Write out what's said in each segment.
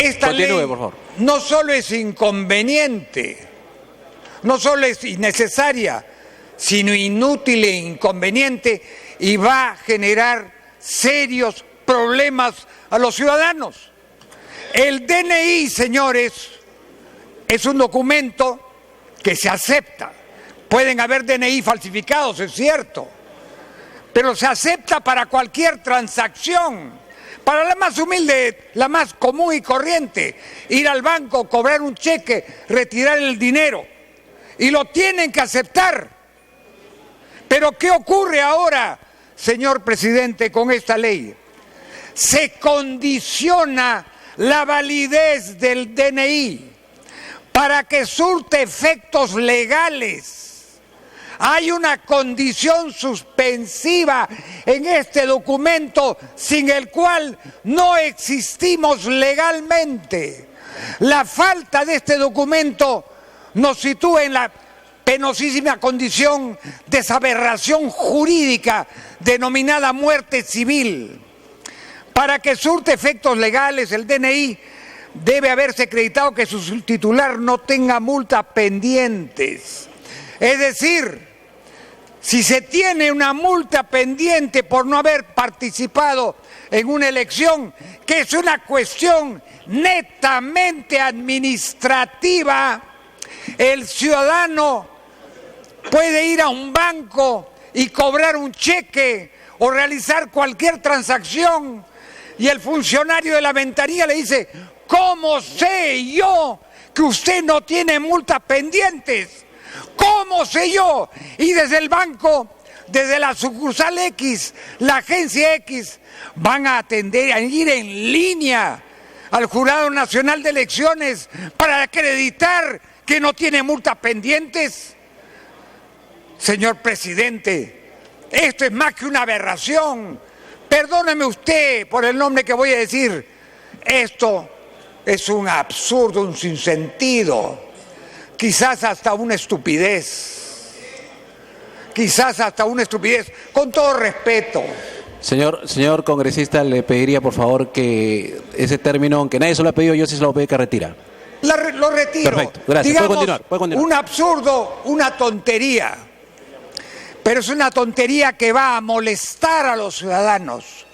Esta Continúe, ley por favor. no solo es inconveniente, no solo es innecesaria, sino inútil e inconveniente, y va a generar serios problemas a los ciudadanos. El DNI, señores, es un documento que se acepta. Pueden haber DNI falsificados, es cierto, pero se acepta para cualquier transacción. Para la más humilde, la más común y corriente, ir al banco, cobrar un cheque, retirar el dinero. Y lo tienen que aceptar. Pero ¿qué ocurre ahora, señor presidente, con esta ley? Se condiciona la validez del DNI para que surte efectos legales. Hay una condición suspensiva en este documento sin el cual no existimos legalmente. La falta de este documento nos sitúa en la penosísima condición de esa aberración jurídica denominada muerte civil. Para que surte efectos legales, el DNI debe haberse acreditado que su titular no tenga multas pendientes. Es decir, si se tiene una multa pendiente por no haber participado en una elección, que es una cuestión netamente administrativa, el ciudadano puede ir a un banco y cobrar un cheque o realizar cualquier transacción y el funcionario de la ventanilla le dice: ¿cómo sé yo que usted no tiene multas pendientes? ¿Cómo sé yo? Y desde el banco, desde la sucursal X, la agencia X, van a atender a ir en línea al Jurado Nacional de Elecciones para acreditar que no tiene multas pendientes. Señor presidente, esto es más que una aberración. Perdóneme usted por el nombre que voy a decir. Esto es un absurdo, un sinsentido. Quizás hasta una estupidez. Quizás hasta una estupidez. Con todo respeto. Señor congresista, le pediría por favor que ese término, aunque nadie se lo ha pedido, yo sí se lo voy a pedir que retira. Lo retiro. Perfecto, gracias. Digamos, puede continuar. Un absurdo, una tontería. Pero es una tontería que va a molestar a los ciudadanos.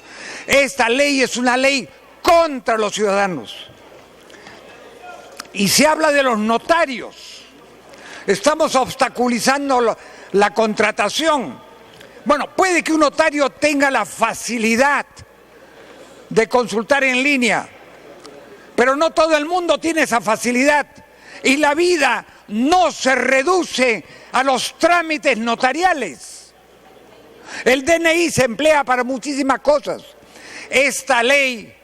Esta ley es una ley contra los ciudadanos. Y se habla de los notarios. Estamos obstaculizando la contratación. Bueno, puede que un notario tenga la facilidad de consultar en línea, pero no todo el mundo tiene esa facilidad. Y la vida no se reduce a los trámites notariales. El DNI se emplea para muchísimas cosas. Esta ley,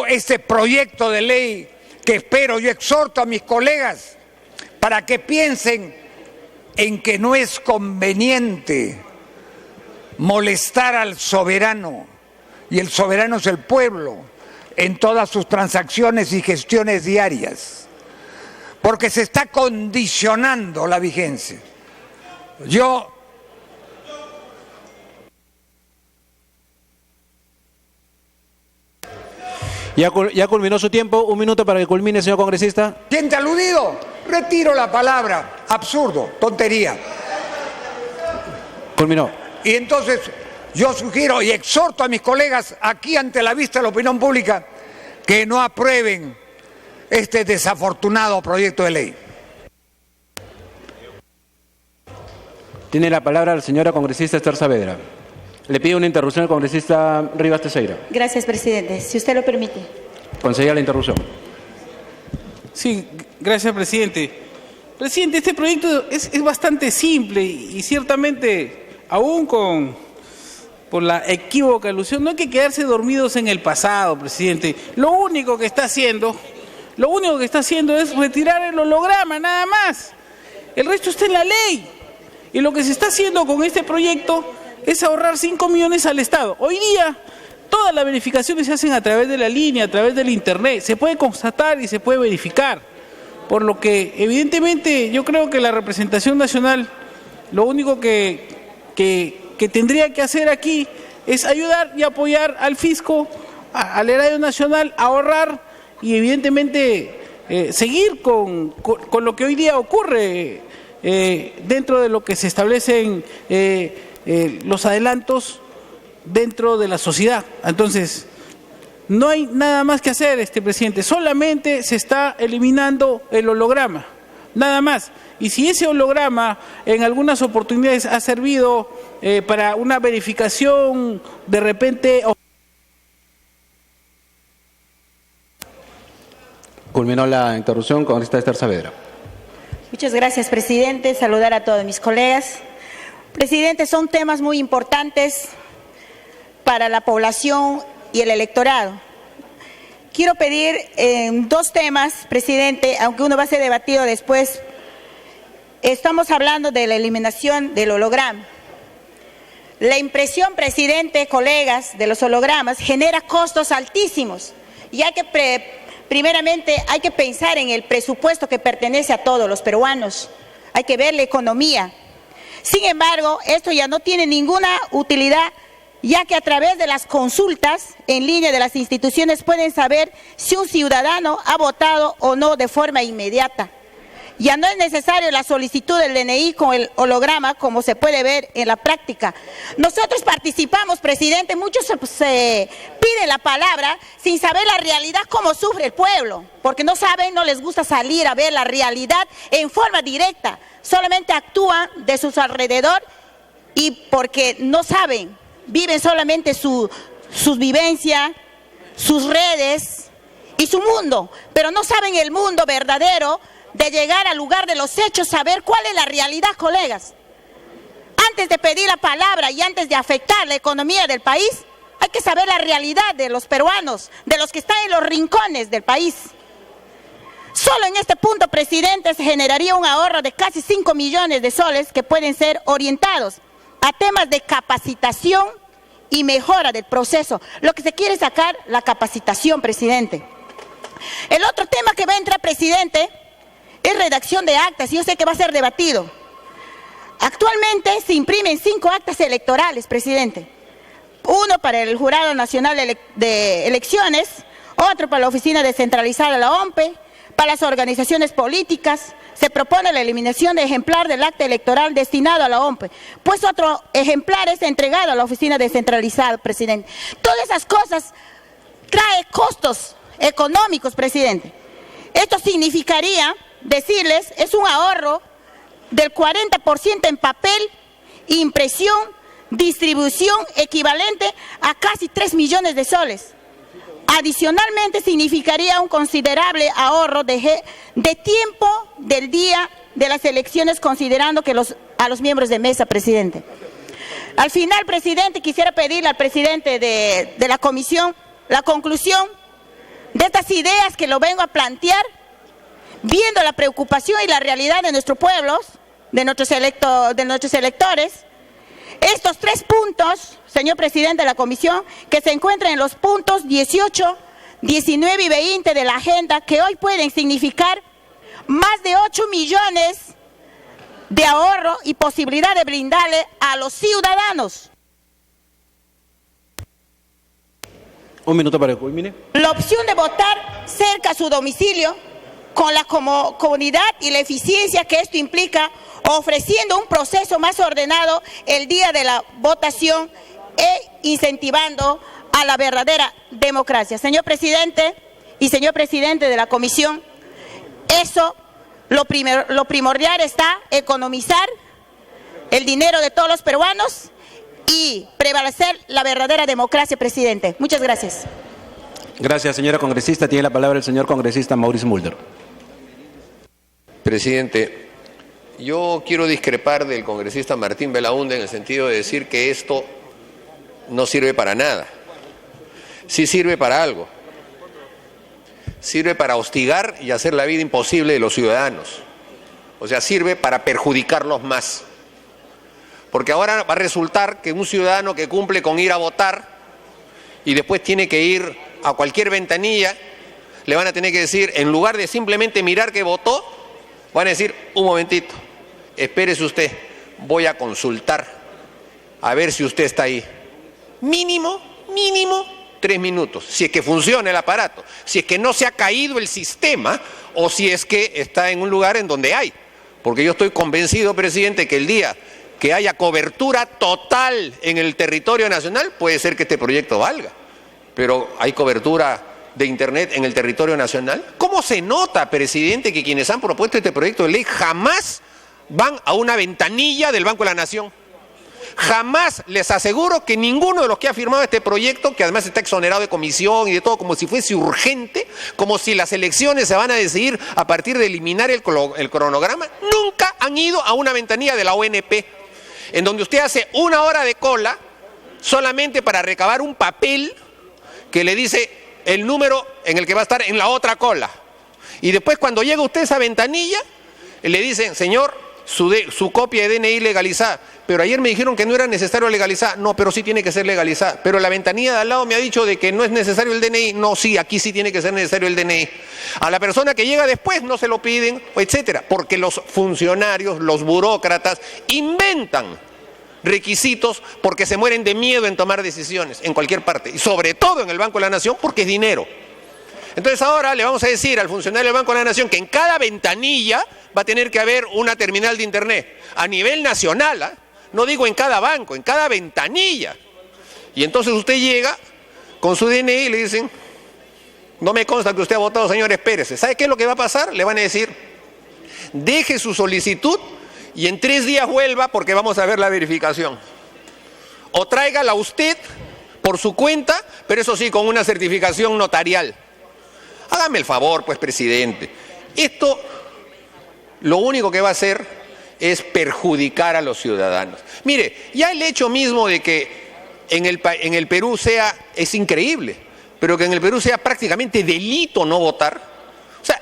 este proyecto de ley que espero, yo exhorto a mis colegas para que piensen en que no es conveniente molestar al soberano, y el soberano es el pueblo, en todas sus transacciones y gestiones diarias, porque se está condicionando la vigencia. Ya culminó su tiempo. Un minuto para que culmine, señor congresista. ¿Siente aludido? Retiro la palabra. Absurdo, tontería. Culminó. Y entonces yo sugiero y exhorto a mis colegas aquí ante la vista de la opinión pública que no aprueben este desafortunado proyecto de ley. Tiene la palabra la señora congresista Esther Saavedra. Le pido una interrupción al congresista Rivas Teixeira. Gracias, presidente. Si usted lo permite. Concedida la interrupción. Sí, gracias, presidente. Presidente, este proyecto es bastante simple y ciertamente, aún por la equívoca alusión, no hay que quedarse dormidos en el pasado, presidente. Lo único que está haciendo es retirar el holograma, nada más. El resto está en la ley. Y lo que se está haciendo con este proyecto es ahorrar 5 millones al Estado. Hoy día, todas las verificaciones se hacen a través de la línea, a través del Internet. Se puede constatar y se puede verificar. Por lo que, evidentemente, yo creo que la representación nacional, lo único que tendría que hacer aquí es ayudar y apoyar al fisco, al erario nacional, a ahorrar y evidentemente seguir con lo que hoy día ocurre dentro de lo que se establecen los adelantos dentro de la sociedad. Entonces, no hay nada más que hacer, presidente, solamente se está eliminando el holograma, nada más. Y si ese holograma en algunas oportunidades ha servido para una verificación de repente... Culminó la interrupción, congresista Esther Saavedra. Muchas gracias, presidente. Saludar a todos mis colegas. Presidente, son temas muy importantes para la población y el electorado. Quiero pedir dos temas, presidente, aunque uno va a ser debatido después. Estamos hablando de la eliminación del holograma. La impresión, presidente, colegas, de los hologramas genera costos altísimos y hay que primeramente hay que pensar en el presupuesto que pertenece a todos los peruanos. Hay que ver la economía. Sin embargo, esto ya no tiene ninguna utilidad, ya que a través de las consultas en línea de las instituciones pueden saber si un ciudadano ha votado o no de forma inmediata. Ya no es necesario la solicitud del DNI con el holograma, como se puede ver en la práctica. Nosotros participamos, presidente, muchos se piden la palabra sin saber la realidad, cómo sufre el pueblo, porque no saben, no les gusta salir a ver la realidad en forma directa, solamente actúan de sus alrededor y porque no saben, viven solamente sus vivencias, sus redes y su mundo, pero no saben el mundo verdadero de llegar al lugar de los hechos, saber cuál es la realidad, colegas. Antes de pedir la palabra y antes de afectar la economía del país, hay que saber la realidad de los peruanos, de los que están en los rincones del país. Solo en este punto, presidente, se generaría un ahorro de casi 5 millones de soles que pueden ser orientados a temas de capacitación y mejora del proceso. Lo que se quiere sacar, la capacitación, presidente. El otro tema que va a entrar, presidente, es redacción de actas, y yo sé que va a ser debatido. Actualmente se imprimen 5 actas electorales, presidente. Uno para el Jurado Nacional de Elecciones, otro para la Oficina Descentralizada de la OMPE, para las organizaciones políticas. Se propone la eliminación de ejemplar del acta electoral destinado a la OMPE, pues otro ejemplar es entregado a la Oficina Descentralizada, presidente. Todas esas cosas traen costos económicos, presidente. Esto significaría, decirles, es un ahorro del 40% en papel, impresión, distribución, equivalente a casi 3 millones de soles. Adicionalmente, significaría un considerable ahorro de tiempo del día de las elecciones, considerando que a los miembros de mesa, presidente. Al final, presidente, quisiera pedirle al presidente de la comisión la conclusión de estas ideas que lo vengo a plantear, viendo la preocupación y la realidad de nuestros pueblos, de nuestros electores. Estos 3 puntos, señor presidente de la comisión, que se encuentran en los puntos 18, 19 y 20 de la agenda, que hoy pueden significar más de 8 millones de ahorro y posibilidad de brindarle a los ciudadanos. Un minuto para que culmine. La opción de votar cerca a su domicilio, con la comodidad y la eficiencia que esto implica, ofreciendo un proceso más ordenado el día de la votación e incentivando a la verdadera democracia. Señor presidente y señor presidente de la comisión, eso, lo primordial está economizar el dinero de todos los peruanos y prevalecer la verdadera democracia, presidente. Muchas gracias. Gracias, señora congresista. Tiene la palabra el señor congresista Mauricio Mulder. Presidente, yo quiero discrepar del congresista Martín Belaúnde en el sentido de decir que esto no sirve para nada. Sí sirve para algo. Sirve para hostigar y hacer la vida imposible de los ciudadanos. O sea, sirve para perjudicarlos más. Porque ahora va a resultar que un ciudadano que cumple con ir a votar y después tiene que ir a cualquier ventanilla, le van a tener que decir, en lugar de simplemente mirar que votó, van a decir, un momentito, espérese usted, voy a consultar a ver si usted está ahí. Mínimo, 3 minutos, si es que funciona el aparato, si es que no se ha caído el sistema o si es que está en un lugar en donde hay. Porque yo estoy convencido, presidente, que el día que haya cobertura total en el territorio nacional, puede ser que este proyecto valga. Pero ¿hay cobertura de Internet en el territorio nacional? ¿Cómo se nota, presidente, que quienes han propuesto este proyecto de ley jamás van a una ventanilla del Banco de la Nación? Jamás, les aseguro que ninguno de los que ha firmado este proyecto, que además está exonerado de comisión y de todo, como si fuese urgente, como si las elecciones se van a decidir a partir de eliminar el cronograma, nunca han ido a una ventanilla de la ONP, en donde usted hace 1 hora de cola solamente para recabar un papel que le dice el número en el que va a estar en la otra cola. Y después, cuando llega usted a esa ventanilla, le dicen, señor, su copia de DNI legalizada. Pero ayer me dijeron que no era necesario legalizar. No, pero sí tiene que ser legalizada. Pero la ventanilla de al lado me ha dicho de que no es necesario el DNI. No, sí, aquí sí tiene que ser necesario el DNI. A la persona que llega después no se lo piden, etcétera. Porque los funcionarios, los burócratas, inventan requisitos porque se mueren de miedo en tomar decisiones en cualquier parte. Y sobre todo en el Banco de la Nación, porque es dinero. Entonces ahora le vamos a decir al funcionario del Banco de la Nación que en cada ventanilla va a tener que haber una terminal de Internet. A nivel nacional, ¿eh? No digo en cada banco, en cada ventanilla. Y entonces usted llega con su DNI y le dicen, no me consta que usted ha votado, señor, espérese. ¿Sabe qué es lo que va a pasar? Le van a decir, deje su solicitud y en 3 días vuelva porque vamos a ver la verificación. O tráigala usted por su cuenta, pero eso sí, con una certificación notarial. Hágame el favor, pues, presidente. Esto lo único que va a hacer es perjudicar a los ciudadanos. Mire, ya el hecho mismo de que en el Perú es increíble, pero que en el Perú sea prácticamente delito no votar. O sea,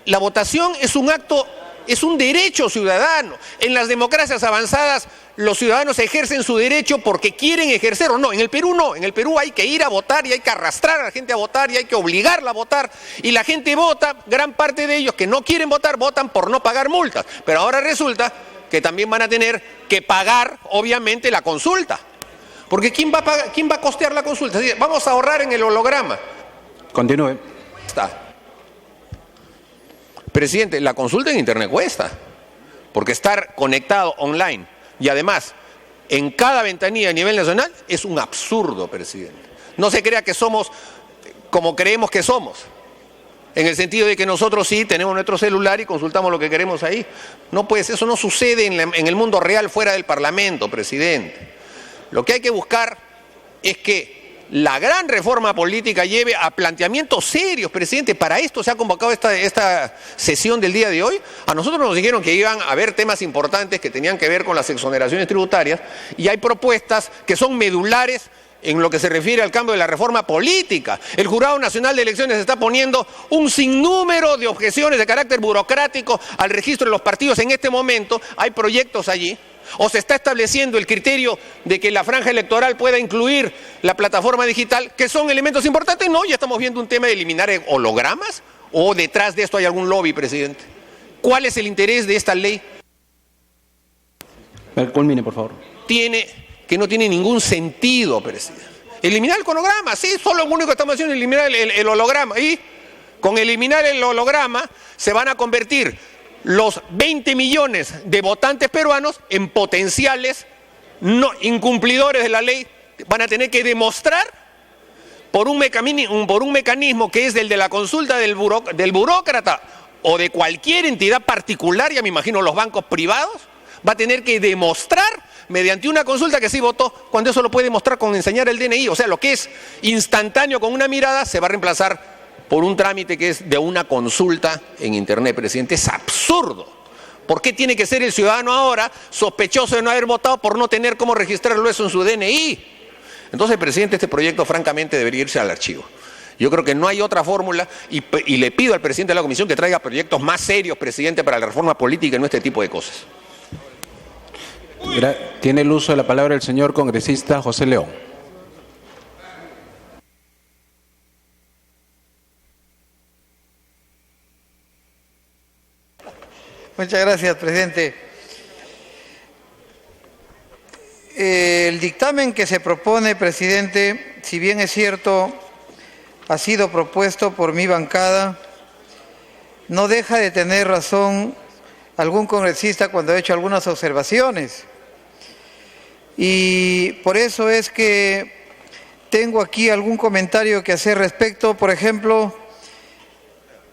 la votación es un acto, es un derecho ciudadano. En las democracias avanzadas los ciudadanos ejercen su derecho porque quieren ejercerlo. No, en el Perú no. En el Perú hay que ir a votar y hay que arrastrar a la gente a votar y hay que obligarla a votar. Y la gente vota, gran parte de ellos que no quieren votar, votan por no pagar multas. Pero ahora resulta que también van a tener que pagar, obviamente, la consulta. Porque ¿quién va a costear la consulta? Vamos a ahorrar en el holograma. Continúe. Está. Presidente, la consulta en Internet cuesta. Porque estar conectado online y además en cada ventanilla a nivel nacional es un absurdo, presidente. No se crea que somos como creemos que somos, en el sentido de que nosotros sí tenemos nuestro celular y consultamos lo que queremos ahí. No, pues eso no sucede en el mundo real fuera del Parlamento, presidente. Lo que hay que buscar es que la gran reforma política lleve a planteamientos serios, presidente. Para esto se ha convocado esta sesión del día de hoy. A nosotros nos dijeron que iban a haber temas importantes que tenían que ver con las exoneraciones tributarias y hay propuestas que son medulares en lo que se refiere al cambio de la reforma política. El Jurado Nacional de Elecciones está poniendo un sinnúmero de objeciones de carácter burocrático al registro de los partidos en este momento. Hay proyectos allí. ¿O se está estableciendo el criterio de que la franja electoral pueda incluir la plataforma digital, que son elementos importantes? No, ya estamos viendo un tema de eliminar hologramas. ¿O detrás de esto hay algún lobby, presidente? ¿Cuál es el interés de esta ley? Culmine, por favor. Que no tiene ningún sentido, presidente. Eliminar el cronograma, sí, solo lo único que estamos haciendo es eliminar el holograma. Y con eliminar el holograma se van a convertir los 20 millones de votantes peruanos en potenciales incumplidores de la ley. Van a tener que demostrar por un mecanismo que es el de la consulta del burócrata o de cualquier entidad particular, ya me imagino los bancos privados, va a tener que demostrar mediante una consulta que sí votó, cuando eso lo puede demostrar con enseñar el DNI. O sea, lo que es instantáneo con una mirada se va a reemplazar por un trámite que es de una consulta en Internet, presidente. Es absurdo. ¿Por qué tiene que ser el ciudadano ahora sospechoso de no haber votado por no tener cómo registrarlo eso en su DNI? Entonces, presidente, este proyecto francamente debería irse al archivo. Yo creo que no hay otra fórmula y le pido al presidente de la Comisión que traiga proyectos más serios, presidente, para la reforma política y no este tipo de cosas. Tiene el uso de la palabra el señor congresista José León. Muchas gracias, presidente. El dictamen que se propone, presidente, si bien es cierto, ha sido propuesto por mi bancada, no deja de tener razón algún congresista cuando ha hecho algunas observaciones. Y por eso es que tengo aquí algún comentario que hacer respecto, por ejemplo,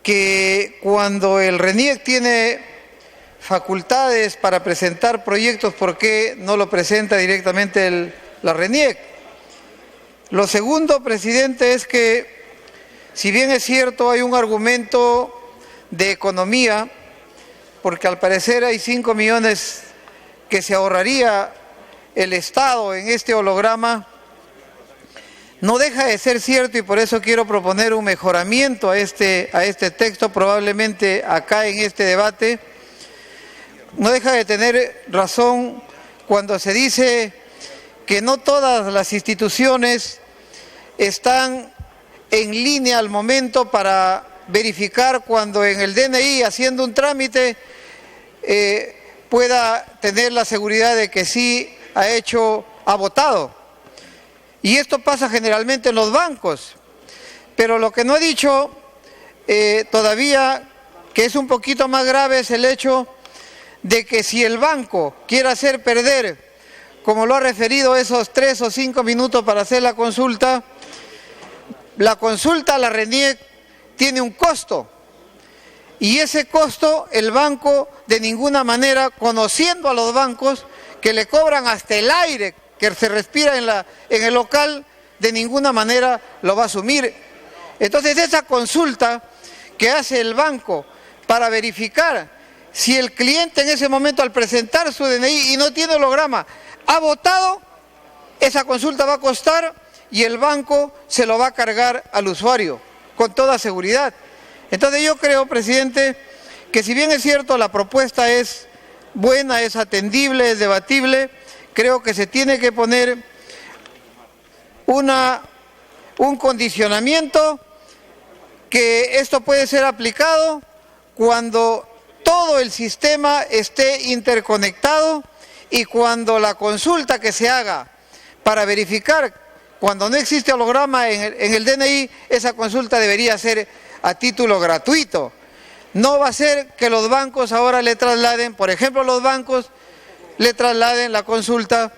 que cuando el RENIEC tiene facultades para presentar proyectos, ¿por qué no lo presenta directamente la RENIEC? Lo segundo, presidente, es que si bien es cierto hay un argumento de economía, porque al parecer hay 5 millones que se ahorraría el Estado en este holograma, no deja de ser cierto, y por eso quiero proponer un mejoramiento a este texto, probablemente acá en este debate. No deja de tener razón cuando se dice que no todas las instituciones están en línea al momento para verificar cuando en el DNI, haciendo un trámite, pueda tener la seguridad de que sí ha votado. Y esto pasa generalmente en los bancos. Pero lo que no he dicho todavía, que es un poquito más grave, es el hecho de que si el banco quiere hacer perder, como lo ha referido, esos 3 o 5 minutos para hacer la consulta a la RENIEC tiene un costo. Y ese costo el banco de ninguna manera, conociendo a los bancos que le cobran hasta el aire que se respira en el local, de ninguna manera lo va a asumir. Entonces esa consulta que hace el banco para verificar si el cliente en ese momento al presentar su DNI y no tiene holograma ha votado, esa consulta va a costar y el banco se lo va a cargar al usuario con toda seguridad. Entonces yo creo, presidente, que si bien es cierto la propuesta es buena, es atendible, es debatible, creo que se tiene que poner un condicionamiento, que esto puede ser aplicado cuando todo el sistema esté interconectado y cuando la consulta que se haga para verificar cuando no existe holograma en el DNI, esa consulta debería ser a título gratuito. No va a ser que los bancos ahora le trasladen, por ejemplo, los bancos le trasladen la consulta,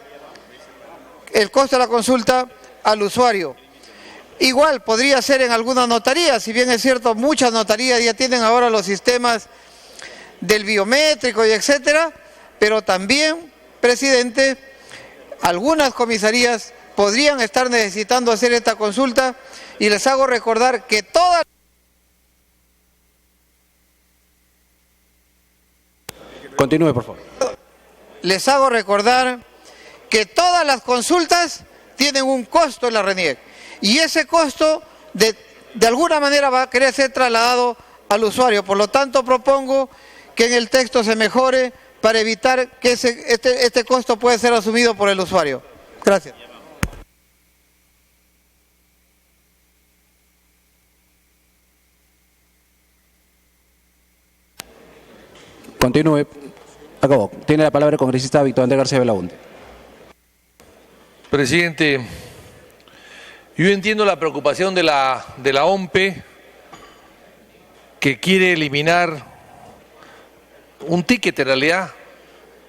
el costo de la consulta al usuario. Igual podría ser en algunas notarías, si bien es cierto, muchas notarías ya tienen ahora los sistemas del biométrico y etcétera, pero también, presidente, algunas comisarías podrían estar necesitando hacer esta consulta, y les hago recordar que todas... Continúe, por favor. Les hago recordar que todas las consultas tienen un costo en la RENIEC, y ese costo de alguna manera va a querer ser trasladado al usuario. Por lo tanto, propongo que en el texto se mejore para evitar que este costo pueda ser asumido por el usuario. Gracias. Continúe. Acabó. Tiene la palabra el congresista Víctor Andrés García Belaúnde. Presidente, yo entiendo la preocupación de la OMPE, que quiere eliminar un ticket en realidad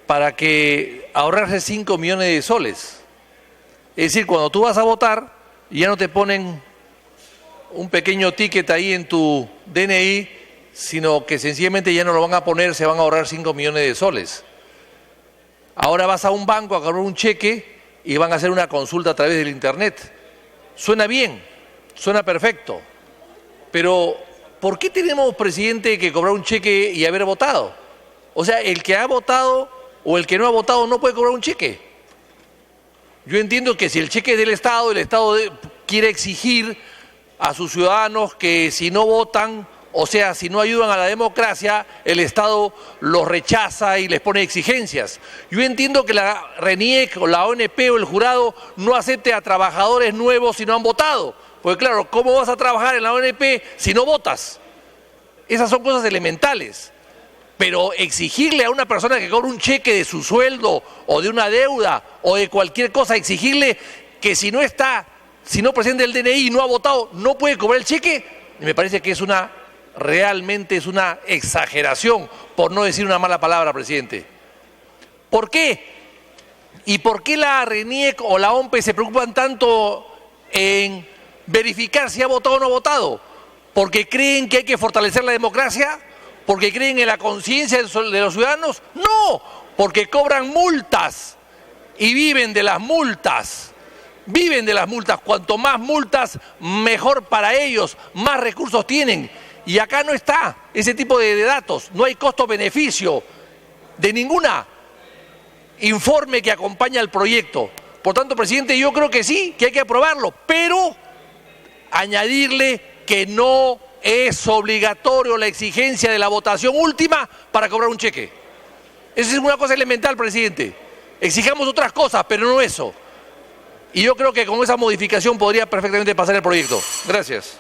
para que ahorrarse 5 millones de soles. Es decir, cuando tú vas a votar, ya no te ponen un pequeño ticket ahí en tu DNI, sino que sencillamente ya no lo van a poner, se van a ahorrar 5 millones de soles. Ahora vas a un banco a cobrar un cheque y van a hacer una consulta a través del internet. Suena bien, suena perfecto, pero ¿por qué tenemos, presidente, que cobrar un cheque y haber votado? O sea, el que ha votado o el que no ha votado no puede cobrar un cheque. Yo entiendo que si el cheque es del Estado, el Estado quiere exigir a sus ciudadanos que si no votan, o sea, si no ayudan a la democracia, el Estado los rechaza y les pone exigencias. Yo entiendo que la RENIEC o la ONP o el jurado no acepte a trabajadores nuevos si no han votado. Porque claro, ¿cómo vas a trabajar en la ONP si no votas? Esas son cosas elementales. Pero exigirle a una persona que cobra un cheque de su sueldo o de una deuda o de cualquier cosa, exigirle que si no está si no presenta el DNI y no ha votado, no puede cobrar el cheque, me parece que realmente es una exageración, por no decir una mala palabra, presidente. ¿Por qué? ¿Y por qué la RENIEC o la OMPE se preocupan tanto en verificar si ha votado o no ha votado? ¿Porque creen que hay que fortalecer la democracia? ¿Porque creen en la conciencia de los ciudadanos? No, porque cobran multas y viven de las multas. Viven de las multas. Cuanto más multas, mejor para ellos, más recursos tienen. Y acá no está ese tipo de datos. No hay costo-beneficio de ninguna informe que acompaña al proyecto. Por tanto, presidente, yo creo que sí, que hay que aprobarlo, pero añadirle que no es obligatorio la exigencia de la votación última para cobrar un cheque. Esa es una cosa elemental, presidente. Exijamos otras cosas, pero no eso. Y yo creo que con esa modificación podría perfectamente pasar el proyecto. Gracias.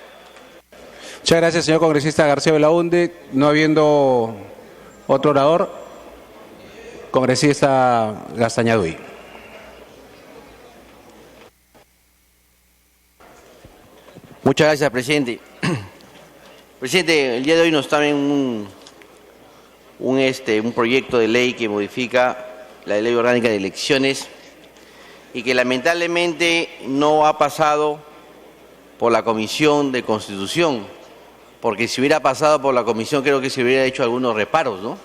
Muchas gracias, señor congresista García Belaunde. No habiendo otro orador, congresista Gaztañaduy. Muchas gracias, presidente. Presidente, el día de hoy nos traen un proyecto de ley que modifica la ley orgánica de elecciones y que lamentablemente no ha pasado por la Comisión de Constitución, porque si hubiera pasado por la Comisión creo que se hubiera hecho algunos reparos, ¿no?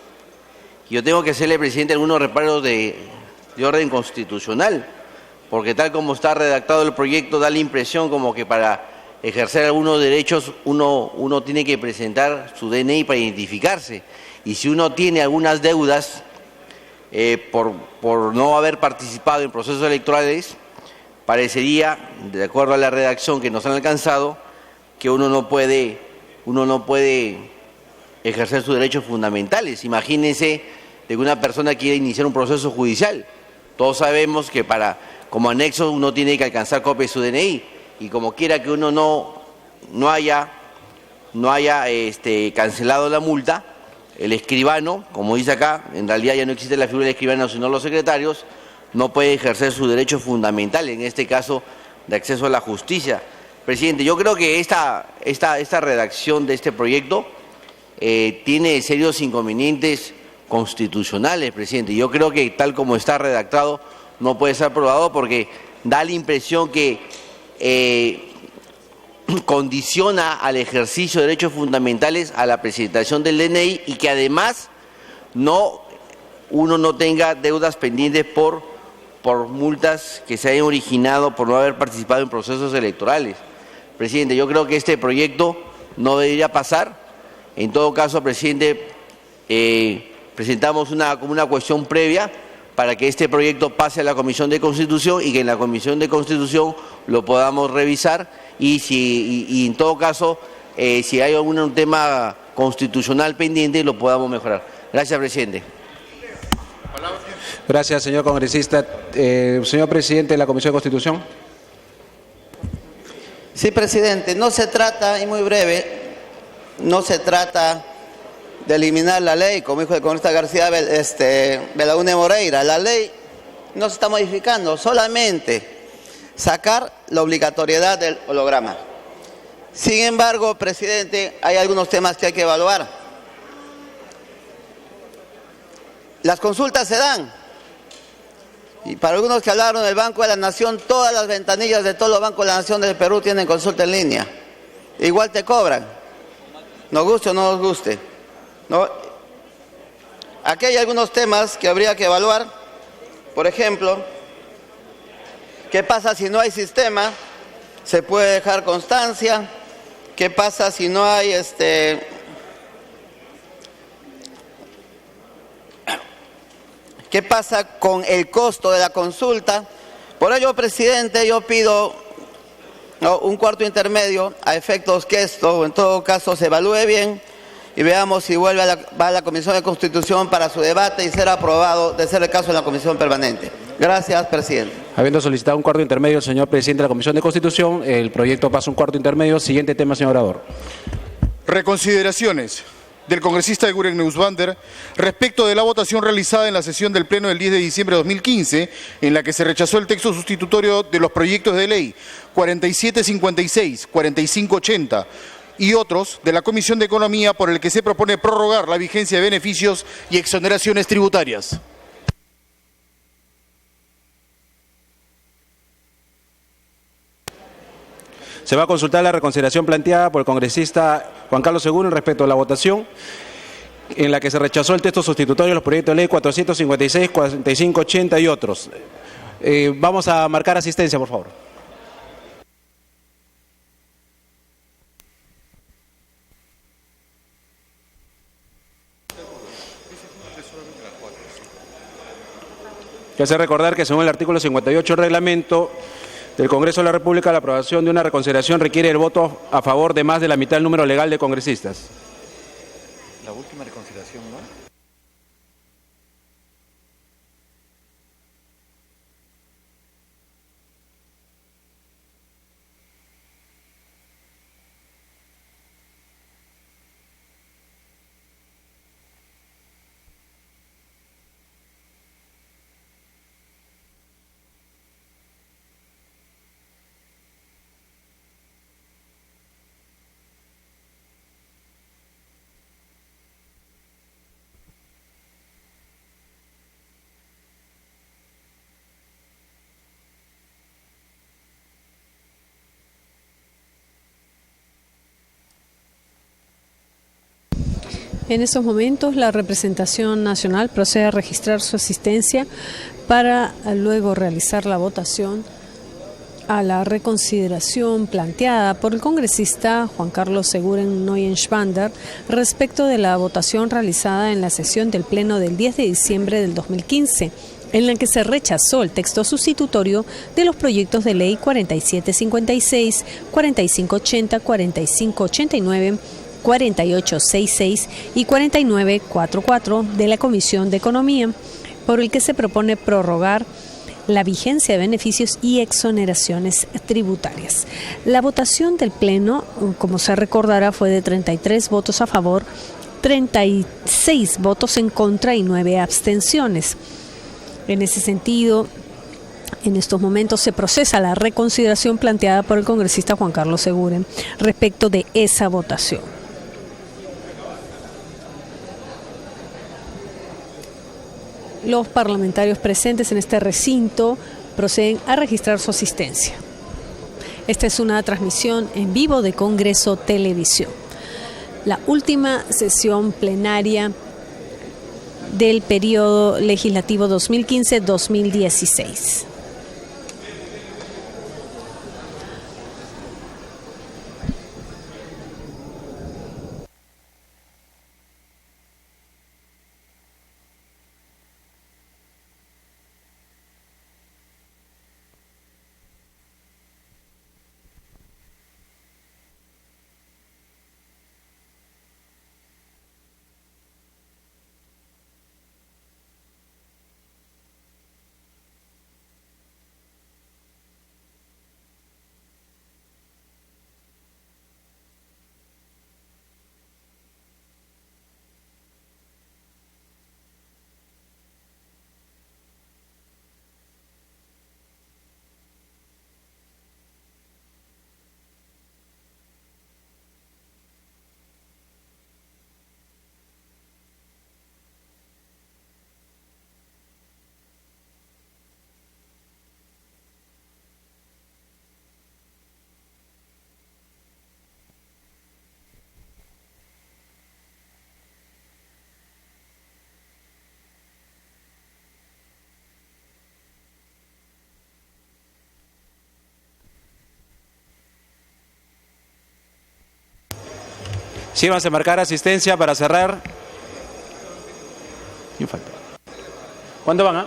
Yo tengo que hacerle, presidente, algunos reparos de orden constitucional, porque tal como está redactado el proyecto da la impresión como que para ejercer algunos derechos uno tiene que presentar su DNI para identificarse. Y si uno tiene algunas deudas por no haber participado en procesos electorales, parecería, de acuerdo a la redacción que nos han alcanzado, que uno no puede ejercer sus derechos fundamentales. Imagínense de que una persona quiere iniciar un proceso judicial. Todos sabemos que como anexo uno tiene que alcanzar copia de su DNI, y como quiera que uno no haya cancelado la multa, el escribano, como dice acá, en realidad ya no existe la figura del escribano sino los secretarios, no puede ejercer sus derechos fundamentales, en este caso de acceso a la justicia. Presidente, yo creo que esta redacción de este proyecto tiene serios inconvenientes constitucionales, presidente. Yo creo que tal como está redactado no puede ser aprobado porque da la impresión que condiciona al ejercicio de derechos fundamentales a la presentación del DNI y que además uno no tenga deudas pendientes por multas que se hayan originado por no haber participado en procesos electorales. Presidente, yo creo que este proyecto no debería pasar. En todo caso, presidente, presentamos como una cuestión previa para que este proyecto pase a la Comisión de Constitución y que en la Comisión de Constitución lo podamos revisar y en todo caso, si hay algún tema constitucional pendiente, lo podamos mejorar. Gracias, presidente. Gracias, señor congresista. Señor presidente de la Comisión de Constitución. Sí, presidente, no se trata, y muy breve, no se trata de eliminar la ley, como dijo el congresista García Belaunde Moreira. La ley no se está modificando, solamente sacar la obligatoriedad del holograma. Sin embargo, presidente, hay algunos temas que hay que evaluar. Las consultas se dan. Y para algunos que hablaron del Banco de la Nación, todas las ventanillas de todos los bancos de la Nación del Perú tienen consulta en línea. Igual te cobran. Nos guste o no nos guste. ¿No? Aquí hay algunos temas que habría que evaluar. Por ejemplo, ¿qué pasa si no hay sistema? ¿Se puede dejar constancia? ¿Qué pasa si no hay ¿Qué pasa con el costo de la consulta? Por ello, presidente, yo pido un cuarto intermedio a efectos que esto, en todo caso, se evalúe bien y veamos si va a la Comisión de Constitución para su debate y ser aprobado, de ser el caso, en la Comisión Permanente. Gracias, presidente. Habiendo solicitado un cuarto intermedio, el señor presidente de la Comisión de Constitución, el proyecto pasa un cuarto intermedio. Siguiente tema, señor orador. Reconsideraciones. del congresista Guren Neusbander respecto de la votación realizada en la sesión del Pleno del 10 de diciembre de 2015, en la que se rechazó el texto sustitutorio de los proyectos de ley 4756, 4580 y otros de la Comisión de Economía, por el que se propone prorrogar la vigencia de beneficios y exoneraciones tributarias. Se va a consultar la reconsideración planteada por el congresista Juan Carlos Seguren respecto a la votación en la que se rechazó el texto sustitutorio de los proyectos de ley 456, 4580 y otros. Vamos a marcar asistencia, por favor. Que hace recordar que según el artículo 58 del reglamento del Congreso de la República, la aprobación de una reconsideración requiere el voto a favor de más de la mitad del número legal de congresistas. La última reconsideración, ¿no? En estos momentos, la representación nacional procede a registrar su asistencia para luego realizar la votación a la reconsideración planteada por el congresista Juan Carlos Seguren Neuenschwander respecto de la votación realizada en la sesión del Pleno del 10 de diciembre del 2015, en la que se rechazó el texto sustitutorio de los proyectos de ley 4756, 4580, 4589, 4866 y 4944 de la Comisión de Economía, por el que se propone prorrogar la vigencia de beneficios y exoneraciones tributarias. La votación del Pleno, como se recordará, fue de 33 votos a favor, 36 votos en contra y 9 abstenciones. En ese sentido, en estos momentos se procesa la reconsideración planteada por el congresista Juan Carlos Seguren respecto de esa votación. Los parlamentarios presentes en este recinto proceden a registrar su asistencia. Esta es una transmisión en vivo de Congreso Televisión. La última sesión plenaria del periodo legislativo 2015-2016. Sírvanse a marcar asistencia para cerrar. ¿Quién falta? ¿Cuándo van?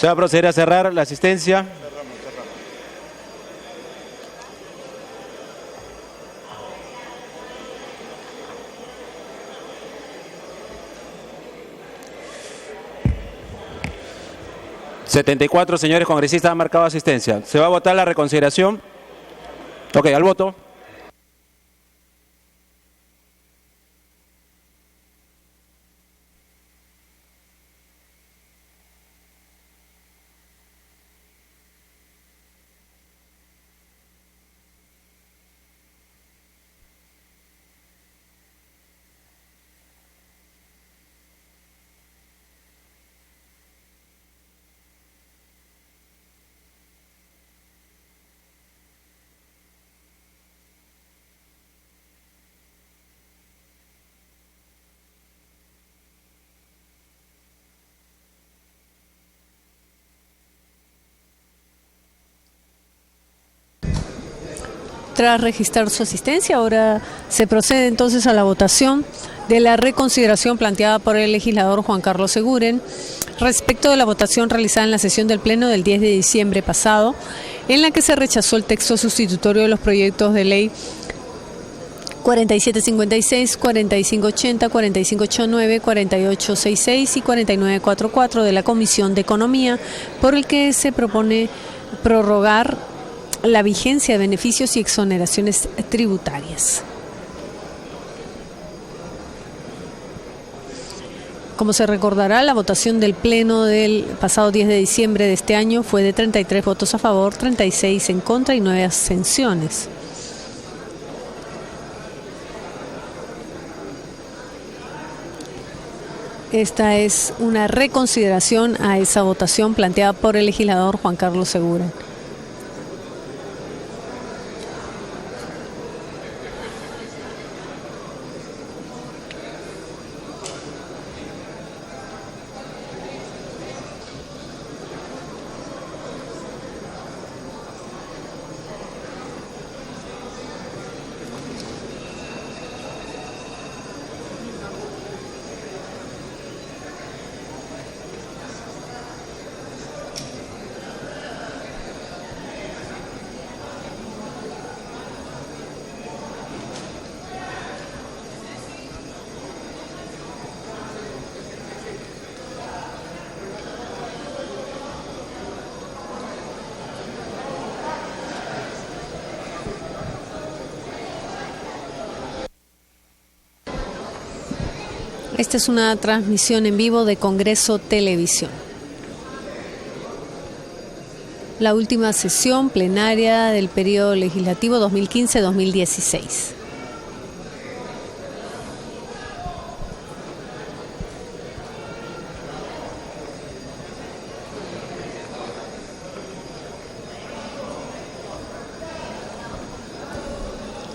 Se va a proceder a cerrar la asistencia. ...74 señores congresistas han marcado asistencia. Se va a votar la reconsideración. Ok, al voto. Tras registrar su asistencia, ahora se procede entonces a la votación de la reconsideración planteada por el legislador Juan Carlos Seguren respecto de la votación realizada en la sesión del Pleno del 10 de diciembre pasado, en la que se rechazó el texto sustitutorio de los proyectos de ley 4756, 4580, 4589, 4866 y 4944 de la Comisión de Economía, por el que se propone prorrogar la vigencia de beneficios y exoneraciones tributarias. Como se recordará, la votación del Pleno del pasado 10 de diciembre de este año fue de 33 votos a favor, 36 en contra y 9 abstenciones. Esta es una reconsideración a esa votación planteada por el legislador Juan Carlos Seguren. Esta es una transmisión en vivo de Congreso Televisión. La última sesión plenaria del periodo legislativo 2015-2016.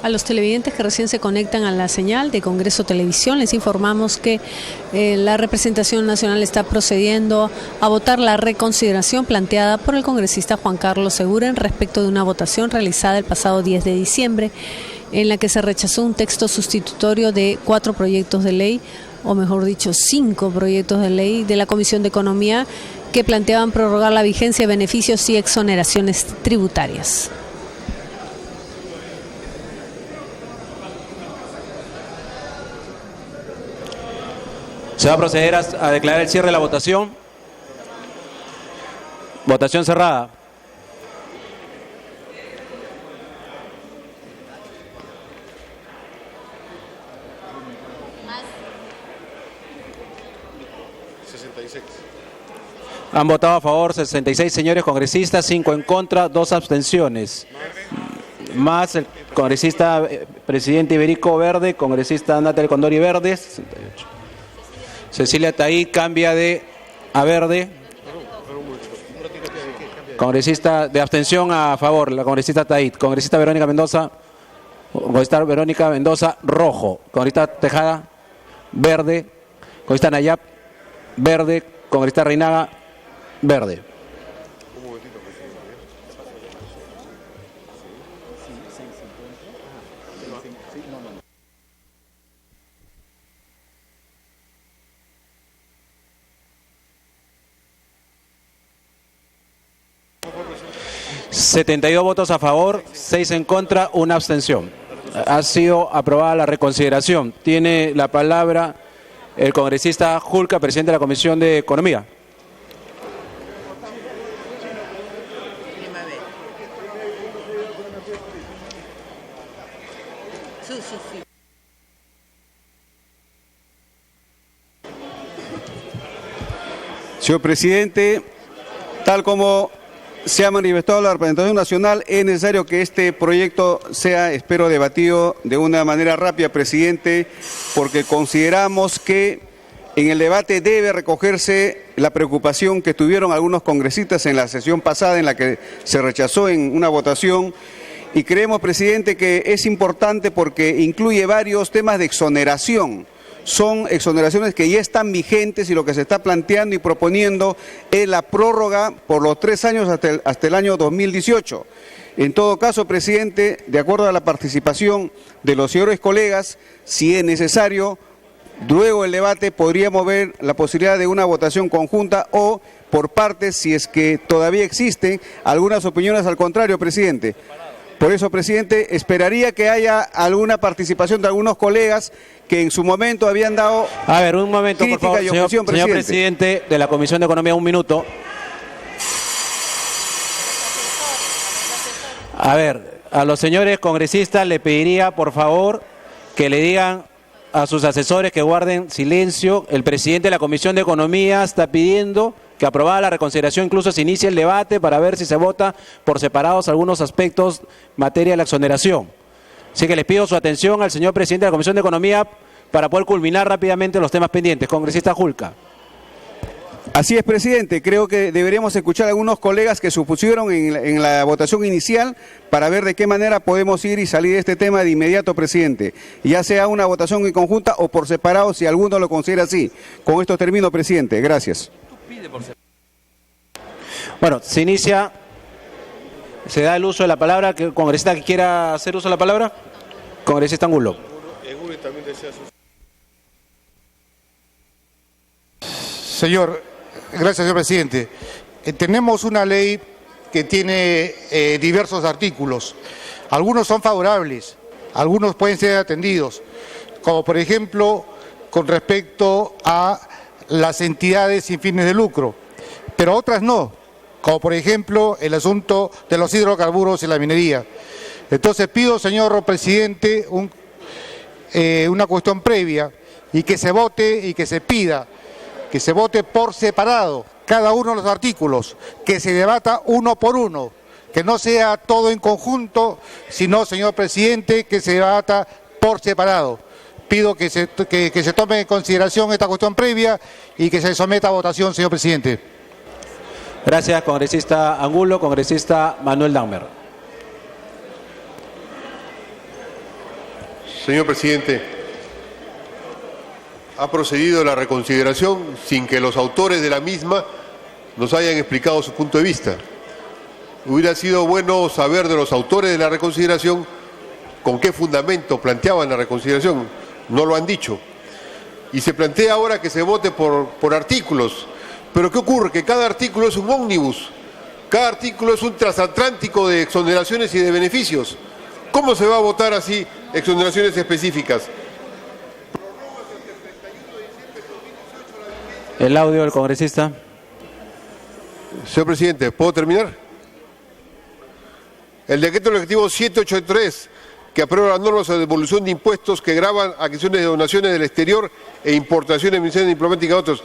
A los televidentes que recién se conectan a la señal de Congreso Televisión, les informamos que la representación nacional está procediendo a votar la reconsideración planteada por el congresista Juan Carlos Seguren respecto de una votación realizada el pasado 10 de diciembre, en la que se rechazó un texto sustitutorio de 4 proyectos de ley, o mejor dicho, 5 proyectos de ley de la Comisión de Economía que planteaban prorrogar la vigencia de beneficios y exoneraciones tributarias. Se va a proceder a declarar el cierre de la votación. Votación cerrada. Han votado a favor 66 señores congresistas, 5 en contra, 2 abstenciones. Más el congresista presidente Iberico Verde, congresista Natalia Condori Verde, 68. Cecilia Taí cambia a verde. Congresista de abstención a favor, la congresista Taí. Congresista Verónica Mendoza, rojo. Congresista Tejada, verde. Congresista Nayab, verde. Congresista Reinaga, verde. 72 votos a favor, 6 en contra, 1 abstención. Ha sido aprobada la reconsideración. Tiene la palabra el congresista Julca, presidente de la Comisión de Economía. Señor presidente, tal como se ha manifestado la representación nacional, es necesario que este proyecto sea, espero, debatido de una manera rápida, presidente, porque consideramos que en el debate debe recogerse la preocupación que tuvieron algunos congresistas en la sesión pasada, en la que se rechazó en una votación, y creemos, presidente, que es importante porque incluye varios temas de exoneración. Son exoneraciones que ya están vigentes y lo que se está planteando y proponiendo es la prórroga por los 3 años hasta el año 2018. En todo caso, presidente, de acuerdo a la participación de los señores colegas, si es necesario, luego del debate podríamos ver la posibilidad de una votación conjunta o por partes, si es que todavía existen algunas opiniones al contrario, presidente. Por eso, presidente, esperaría que haya alguna participación de algunos colegas que en su momento habían dado A ver, un momento, por crítica favor, y objeción, señor presidente de la Comisión de Economía, un minuto. A ver, a los señores congresistas le pediría, por favor, que le digan a sus asesores que guarden silencio. El presidente de la Comisión de Economía está pidiendo que aprobada la reconsideración incluso se inicie el debate para ver si se vota por separados algunos aspectos en materia de la exoneración. Así que les pido su atención al señor presidente de la Comisión de Economía para poder culminar rápidamente los temas pendientes. Congresista Julca. Así es, presidente. Creo que deberíamos escuchar a algunos colegas que se opusieron en la votación inicial para ver de qué manera podemos ir y salir de este tema de inmediato, presidente. Ya sea una votación en conjunta o por separado, si alguno lo considera así. Con esto termino, presidente. Gracias. Bueno, se inicia, se da el uso de la palabra. ¿El congresista que quiera hacer uso de la palabra? Congresista Angulo. Gracias, señor presidente. Tenemos una ley que tiene diversos artículos. Algunos son favorables, algunos pueden ser atendidos, como por ejemplo con respecto a las entidades sin fines de lucro, pero otras no, como por ejemplo el asunto de los hidrocarburos y la minería. Entonces pido, señor presidente, una cuestión previa y que se vote y que se pida que se vote por separado cada uno de los artículos, que se debata uno por uno, que no sea todo en conjunto, sino, señor presidente, que se debata por separado. Pido que se tome en consideración esta cuestión previa y que se someta a votación, señor presidente. Gracias, congresista Angulo. Congresista Manuel Dahmer. Señor presidente, ha procedido la reconsideración sin que los autores de la misma nos hayan explicado su punto de vista. Hubiera sido bueno saber de los autores de la reconsideración con qué fundamento planteaban la reconsideración. No lo han dicho. Y se plantea ahora que se vote por artículos. Pero ¿qué ocurre? Que cada artículo es un ómnibus. Cada artículo es un transatlántico de exoneraciones y de beneficios. ¿Cómo se va a votar así exoneraciones específicas? El audio del congresista. Señor presidente, ¿puedo terminar? El decreto legislativo 783, que aprueba las normas de devolución de impuestos que gravan adquisiciones de donaciones del exterior e importaciones de misiones diplomáticas de otros.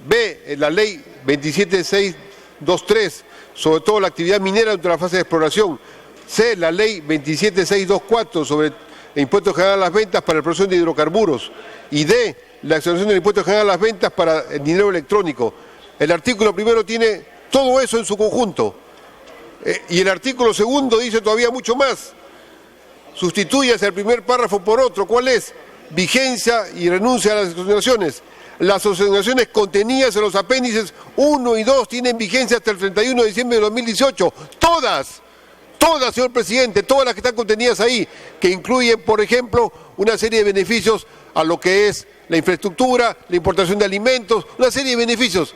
B, la ley 27623, sobre todo la actividad minera durante la fase de exploración. C, la ley 27624, sobre el impuesto general a las ventas para la producción de hidrocarburos. Y D, la exoneración del impuesto general a las ventas para el dinero electrónico. El artículo primero tiene todo eso en su conjunto. Y el artículo segundo dice todavía mucho más. Sustitúyase el primer párrafo por otro. ¿Cuál es? Vigencia y renuncia a las exoneraciones. Las exoneraciones contenidas en los apéndices 1 y 2 tienen vigencia hasta el 31 de diciembre de 2018. Todas, señor presidente, todas las que están contenidas ahí, que incluyen, por ejemplo, una serie de beneficios a lo que es la infraestructura, la importación de alimentos, una serie de beneficios.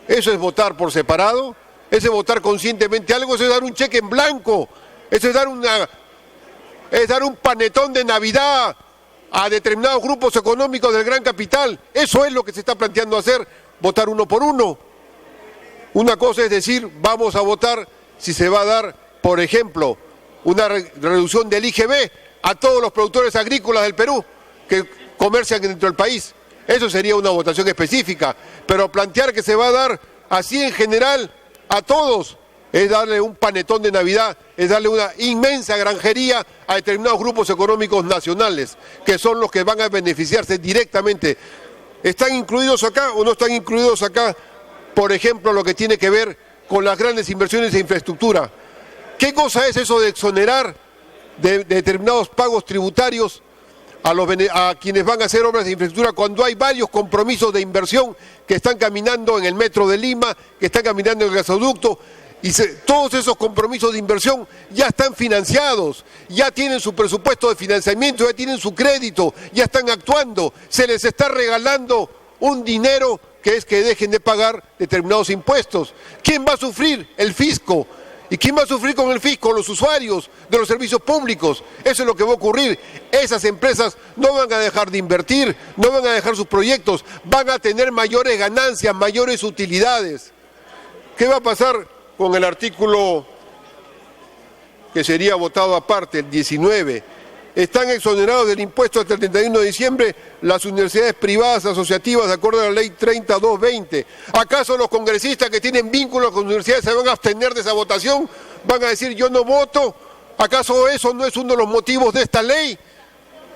Eso es votar por separado. Ese votar conscientemente algo, eso es dar un cheque en blanco, eso es dar un panetón de Navidad a determinados grupos económicos del gran capital. Eso es lo que se está planteando hacer, votar uno por uno. Una cosa es decir, vamos a votar si se va a dar, por ejemplo, una reducción del IGB a todos los productores agrícolas del Perú que comercian dentro del país. Eso sería una votación específica, pero plantear que se va a dar así en general a todos es darle un panetón de Navidad, es darle una inmensa granjería a determinados grupos económicos nacionales, que son los que van a beneficiarse directamente. ¿Están incluidos acá o no están incluidos acá? Por ejemplo, lo que tiene que ver con las grandes inversiones de infraestructura. ¿Qué cosa es eso de exonerar de determinados pagos tributarios a quienes van a hacer obras de infraestructura cuando hay varios compromisos de inversión que están caminando en el metro de Lima, que están caminando en el gasoducto? Y todos esos compromisos de inversión ya están financiados, ya tienen su presupuesto de financiamiento, ya tienen su crédito, ya están actuando. Se les está regalando un dinero que es que dejen de pagar determinados impuestos. ¿Quién va a sufrir? El fisco. ¿Y quién va a sufrir con el fisco? Los usuarios de los servicios públicos. Eso es lo que va a ocurrir. Esas empresas no van a dejar de invertir, no van a dejar sus proyectos, van a tener mayores ganancias, mayores utilidades. ¿Qué va a pasar con el artículo que sería votado aparte, el 19? Están exonerados del impuesto hasta el 31 de diciembre las universidades privadas asociativas de acuerdo a la ley 30.220. ¿Acaso los congresistas que tienen vínculos con universidades se van a abstener de esa votación? ¿Van a decir yo no voto? ¿Acaso eso no es uno de los motivos de esta ley?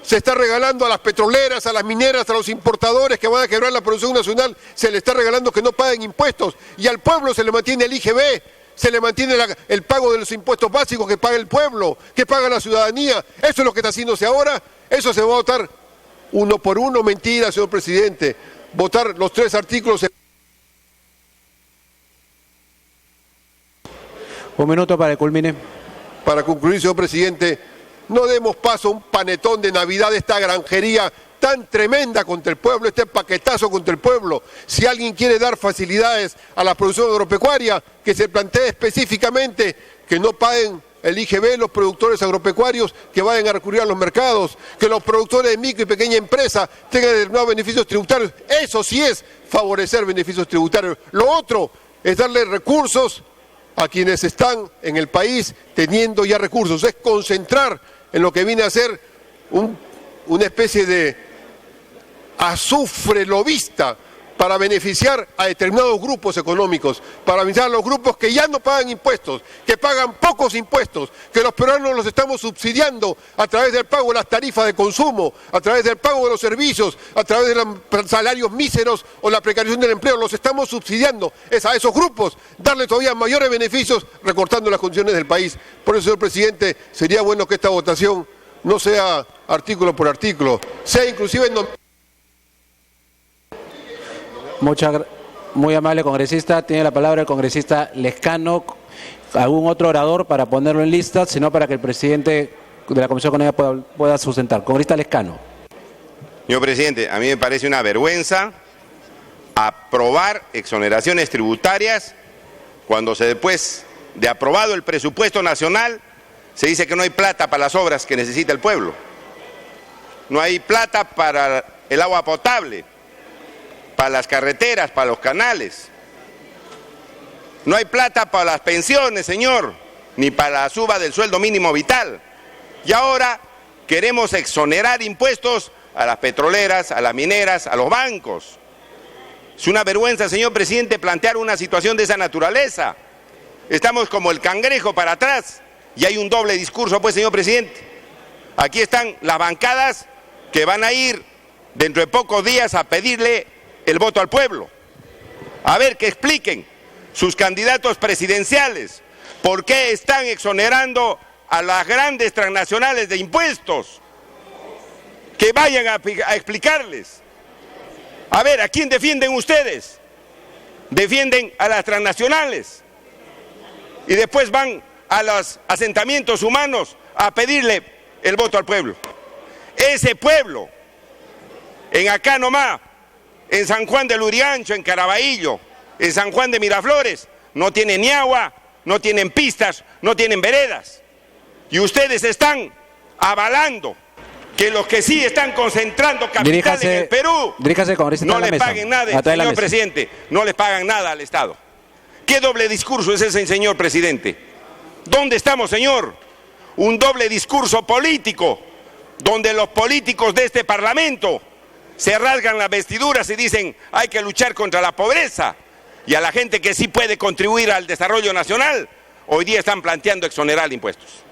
Se está regalando a las petroleras, a las mineras, a los importadores que van a quebrar la producción nacional, se le está regalando que no paguen impuestos, y al pueblo se le mantiene el IGB, se le mantiene el pago de los impuestos básicos que paga el pueblo, que paga la ciudadanía. Eso es lo que está haciéndose ahora. Eso se va a votar uno por uno. Mentira, señor presidente. Votar los 3 artículos. Un minuto para que culmine. Para concluir, señor presidente, no demos paso a un panetón de Navidad de esta granjería tan tremenda contra el pueblo, este paquetazo contra el pueblo. Si alguien quiere dar facilidades a la producción agropecuaria, que se plantee específicamente que no paguen el IGB los productores agropecuarios que vayan a recurrir a los mercados, que los productores de micro y pequeña empresa tengan determinados beneficios tributarios. Eso sí es favorecer beneficios tributarios. Lo otro es darle recursos a quienes están en el país teniendo ya recursos, es concentrar en lo que viene a ser una especie de azufre lobista para beneficiar a determinados grupos económicos, para beneficiar a los grupos que ya no pagan impuestos, que pagan pocos impuestos, que los peruanos los estamos subsidiando a través del pago de las tarifas de consumo, a través del pago de los servicios, a través de los salarios míseros o la precarización del empleo. Los estamos subsidiando. Es a esos grupos darle todavía mayores beneficios recortando las condiciones del país. Por eso, señor presidente, sería bueno que esta votación no sea artículo por artículo, sea inclusive Muy amable congresista. Tiene la palabra el congresista Lescano. ¿Algún otro orador para ponerlo en lista? Sino para que el presidente de la Comisión Económica pueda sustentar. Congresista Lescano. Señor presidente, a mí me parece una vergüenza aprobar exoneraciones tributarias cuando después de aprobado el presupuesto nacional se dice que no hay plata para las obras que necesita el pueblo. No hay plata para el agua potable, para las carreteras, para los canales. No hay plata para las pensiones, señor, ni para la suba del sueldo mínimo vital. Y ahora queremos exonerar impuestos a las petroleras, a las mineras, a los bancos. Es una vergüenza, señor presidente, plantear una situación de esa naturaleza. Estamos como el cangrejo para atrás y hay un doble discurso, pues, señor presidente. Aquí están las bancadas que van a ir dentro de pocos días a pedirle el voto al pueblo. A ver, que expliquen sus candidatos presidenciales por qué están exonerando a las grandes transnacionales de impuestos. Que vayan a explicarles. A ver, ¿a quién defienden ustedes? Defienden a las transnacionales y después van a los asentamientos humanos a pedirle el voto al pueblo. Ese pueblo, en acá nomás, en San Juan de Lurigancho, en Caraballo, en San Juan de Miraflores, no tienen ni agua, no tienen pistas, no tienen veredas. Y ustedes están avalando que los que sí están concentrando capital en el Perú no le paguen nada, señor presidente, no le pagan nada al Estado. ¿Qué doble discurso es ese, señor presidente? ¿Dónde estamos, señor? Un doble discurso político, donde los políticos de este Parlamento se rasgan las vestiduras y dicen hay que luchar contra la pobreza, y a la gente que sí puede contribuir al desarrollo nacional, hoy día están planteando exonerar impuestos.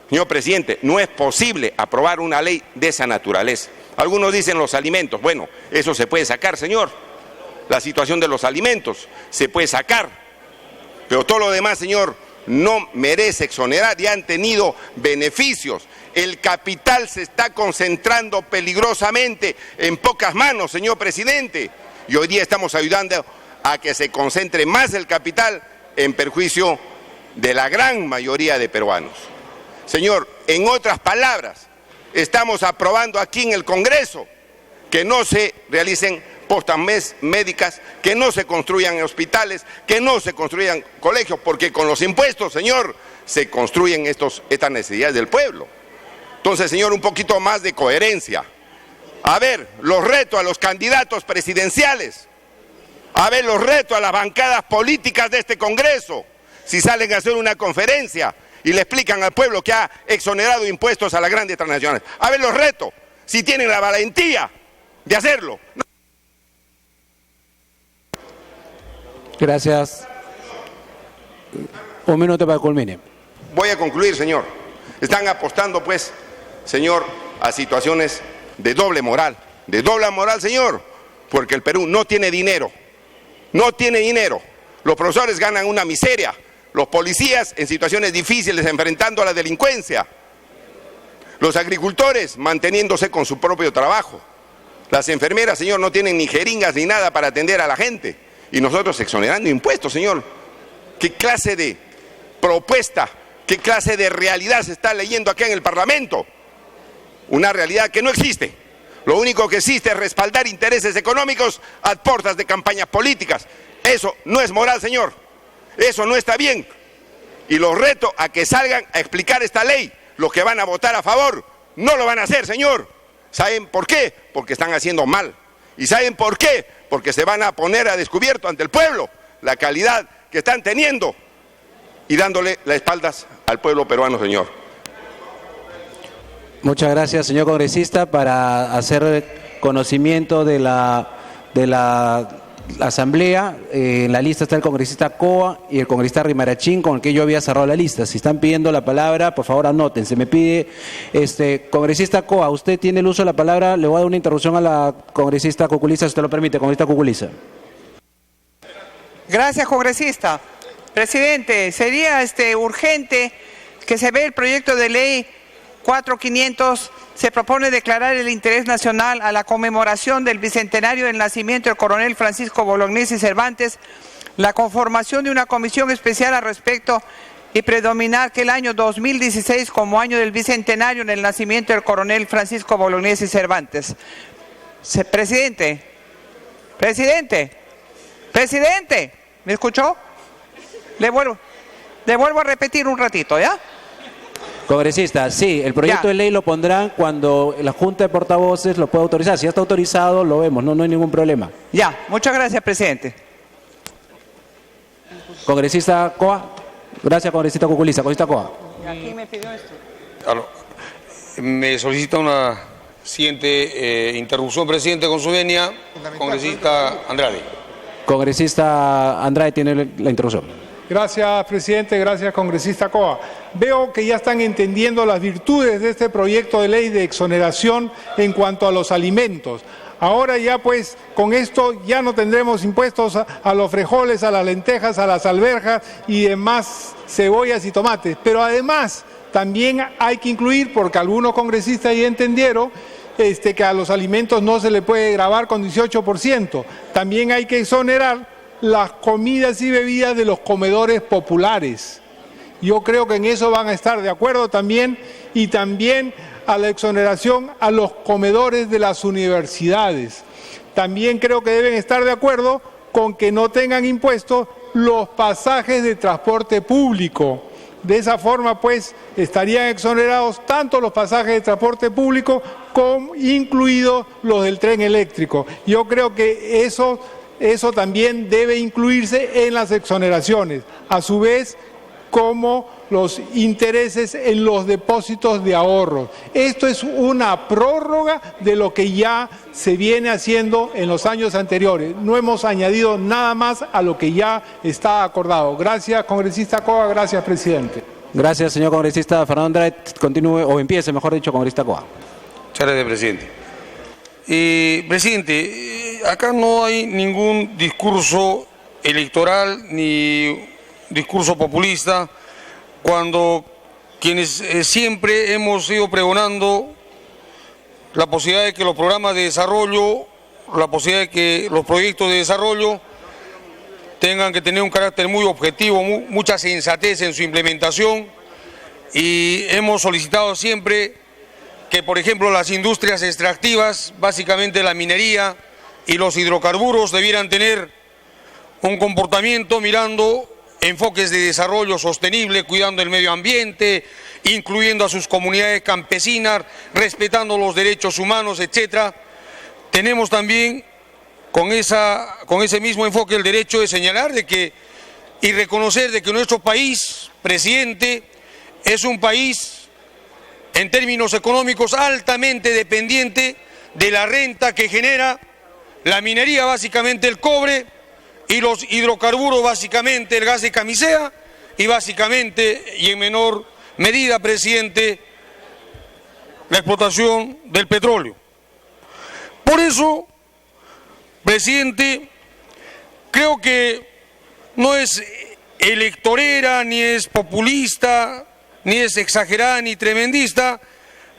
Señor presidente, no es posible aprobar una ley de esa naturaleza. Algunos dicen los alimentos, bueno, eso se puede sacar, señor. La situación de los alimentos se puede sacar, pero todo lo demás, señor, no merece exonerar y han tenido beneficios. El capital se está concentrando peligrosamente en pocas manos, señor presidente, y hoy día estamos ayudando a que se concentre más el capital en perjuicio de la gran mayoría de peruanos. Señor, en otras palabras, estamos aprobando aquí en el Congreso que no se realicen postas médicas, que no se construyan hospitales, que no se construyan colegios, porque con los impuestos, señor, se construyen estas necesidades del pueblo. Entonces, señor, un poquito más de coherencia. A ver, los reto a los candidatos presidenciales, a ver, los reto a las bancadas políticas de este Congreso, si salen a hacer una conferencia y le explican al pueblo que ha exonerado impuestos a las grandes transnacionales. A ver, los reto, si tienen la valentía de hacerlo. Gracias. Un minuto para que culmine. Voy a concluir, señor. Están apostando, pues, señor, a situaciones de doble moral, señor, porque el Perú no tiene dinero, no tiene dinero. Los profesores ganan una miseria, los policías en situaciones difíciles enfrentando a la delincuencia, los agricultores manteniéndose con su propio trabajo, las enfermeras, señor, no tienen ni jeringas ni nada para atender a la gente. Y nosotros exonerando impuestos, señor. ¿Qué clase de propuesta, qué clase de realidad se está leyendo acá en el Parlamento? Una realidad que no existe. Lo único que existe es respaldar intereses económicos a puertas de campañas políticas. Eso no es moral, señor. Eso no está bien. Y los reto a que salgan a explicar esta ley. Los que van a votar a favor no lo van a hacer, señor. ¿Saben por qué? Porque están haciendo mal. ¿Y saben por qué? Porque se van a poner a descubierto ante el pueblo la calidad que están teniendo y dándole las espaldas al pueblo peruano, señor. Muchas gracias, señor congresista. Para hacer conocimiento de la asamblea, en la lista está el congresista Coa y el congresista Rimarachín, con el que yo había cerrado la lista. Si están pidiendo la palabra, por favor anoten. Se me pide, congresista Coa, usted tiene el uso de la palabra. Le voy a dar una interrupción a la congresista Cuculiza, si usted lo permite, congresista Cuculiza. Gracias, congresista. Presidente, sería urgente que se vea el proyecto de ley 4500. Se propone declarar el interés nacional a la conmemoración del bicentenario del nacimiento del coronel Francisco Bolognesi Cervantes, la conformación de una comisión especial al respecto y predominar que el año 2016 como año del bicentenario del nacimiento del coronel Francisco Bolognesi Cervantes. Presidente, ¿me escuchó? Le vuelvo a repetir un ratito, ¿ya? Congresista, sí, el proyecto de ley lo pondrán cuando la Junta de Portavoces lo pueda autorizar. Si ya está autorizado, lo vemos, no hay ningún problema. Ya, muchas gracias, presidente. Congresista Coa. Gracias, congresista Cuculiza. Congresista Coa. ¿Quién me pidió esto? Me solicita una siguiente interrupción, presidente, con su venia, congresista Andrade. Congresista Andrade tiene la interrupción. Gracias, presidente. Gracias, congresista Coa. Veo que ya están entendiendo las virtudes de este proyecto de ley de exoneración en cuanto a los alimentos. Ahora ya pues con esto ya no tendremos impuestos a los frijoles, a las lentejas, a las alberjas y demás cebollas y tomates. Pero además también hay que incluir, porque algunos congresistas ya entendieron, que a los alimentos no se le puede gravar con 18%. También hay que exonerar las comidas y bebidas de los comedores populares. Yo creo que en eso van a estar de acuerdo también, y también a la exoneración a los comedores de las universidades. También creo que deben estar de acuerdo con que no tengan impuestos los pasajes de transporte público. De esa forma, pues, estarían exonerados tanto los pasajes de transporte público como incluidos los del tren eléctrico. Yo creo que eso también debe incluirse en las exoneraciones, a su vez como los intereses en los depósitos de ahorro. Esto es una prórroga de lo que ya se viene haciendo en los años anteriores. No hemos añadido nada más a lo que ya está acordado. Gracias, congresista Coa. Gracias, presidente. Gracias, señor congresista Fernando Andrade. Continúe, o empiece, mejor dicho, congresista Coa. Muchas gracias, presidente. Presidente, acá no hay ningún discurso electoral ni discurso populista cuando quienes siempre hemos ido pregonando la posibilidad de que los programas de desarrollo, la posibilidad de que los proyectos de desarrollo tengan que tener un carácter muy objetivo, mucha sensatez en su implementación, y hemos solicitado siempre que, por ejemplo, las industrias extractivas, básicamente la minería y los hidrocarburos, debieran tener un comportamiento mirando enfoques de desarrollo sostenible, cuidando el medio ambiente, incluyendo a sus comunidades campesinas, respetando los derechos humanos, etc. Tenemos también con ese mismo enfoque el derecho de señalar y reconocer de que nuestro país, presidente, es un país en términos económicos altamente dependiente de la renta que genera la minería, básicamente el cobre, y los hidrocarburos, básicamente el gas de camisea, y básicamente y en menor medida, presidente, la explotación del petróleo. Por eso, presidente, creo que no es electorera, ni es populista, ni es exagerada, ni tremendista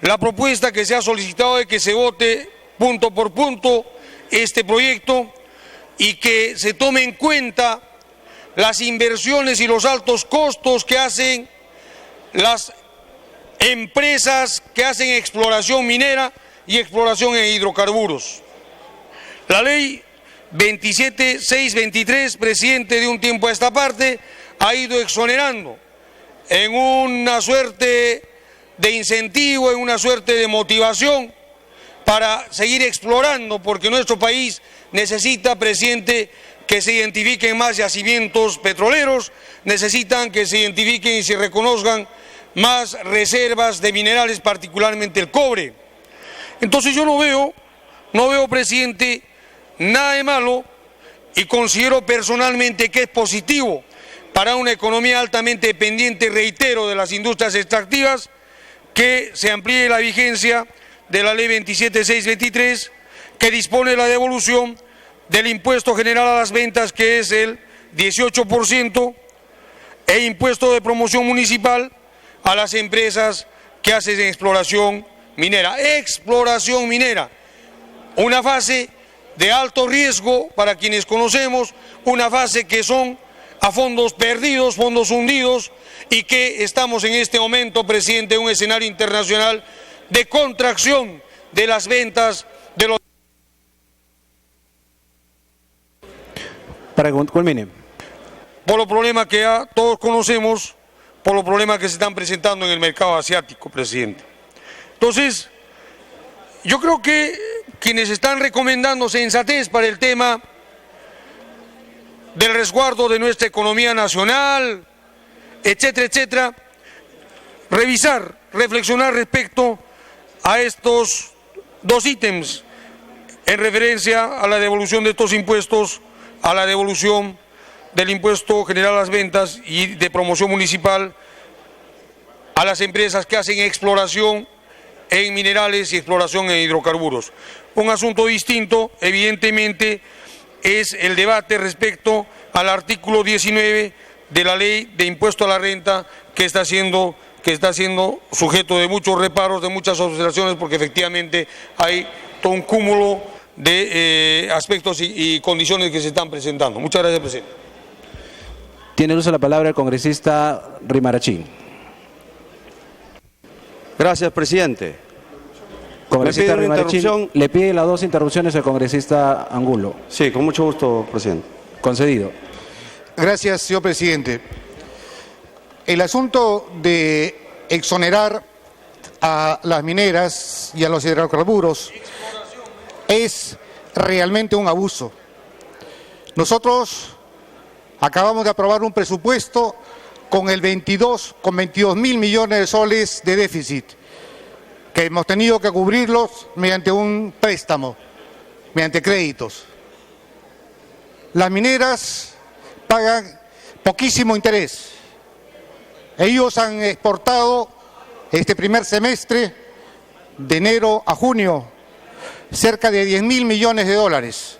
la propuesta que se ha solicitado de que se vote punto por punto este proyecto y que se tome en cuenta las inversiones y los altos costos que hacen las empresas que hacen exploración minera y exploración en hidrocarburos. La ley 27623, presidente, de un tiempo a esta parte, ha ido exonerando en una suerte de incentivo, en una suerte de motivación para seguir explorando, porque nuestro país necesita, presidente, que se identifiquen más yacimientos petroleros, necesitan que se identifiquen y se reconozcan más reservas de minerales, particularmente el cobre. Entonces yo no veo, presidente, nada de malo, y considero personalmente que es positivo para una economía altamente dependiente, reitero, de las industrias extractivas, que se amplíe la vigencia de la ley 27623, que dispone la devolución del impuesto general a las ventas, que es el 18%, e impuesto de promoción municipal a las empresas que hacen exploración minera. Exploración minera, una fase de alto riesgo para quienes conocemos, una fase que son a fondos perdidos, fondos hundidos, y que estamos en este momento, presidente, en un escenario internacional de contracción de las ventas de los... Para que culmine. Por los problemas que ya todos conocemos, por los problemas que se están presentando en el mercado asiático, presidente. Entonces, yo creo que quienes están recomendando sensatez para el tema del resguardo de nuestra economía nacional, etcétera, etcétera, revisar, reflexionar respecto a estos dos ítems en referencia a la devolución de estos impuestos, a la devolución del impuesto general a las ventas y de promoción municipal a las empresas que hacen exploración en minerales y exploración en hidrocarburos. Un asunto distinto, evidentemente, es el debate respecto al artículo 19 de la ley de impuesto a la renta, que está siendo sujeto de muchos reparos, de muchas observaciones, porque efectivamente hay todo un cúmulo de aspectos y condiciones que se están presentando. Muchas gracias, presidente. Tiene el uso de la palabra el congresista Rimarachín. Gracias, presidente. Congresista Rimarachín, le pide las dos interrupciones al congresista Angulo. Sí, con mucho gusto, presidente. Concedido. Gracias, señor presidente. El asunto de exonerar a las mineras y a los hidrocarburos es realmente un abuso. Nosotros acabamos de aprobar un presupuesto con 22 mil millones de soles de déficit, que hemos tenido que cubrirlos mediante un préstamo, mediante créditos. Las mineras pagan poquísimo interés. Ellos han exportado este primer semestre, de enero a junio, cerca de 10.000 millones de dólares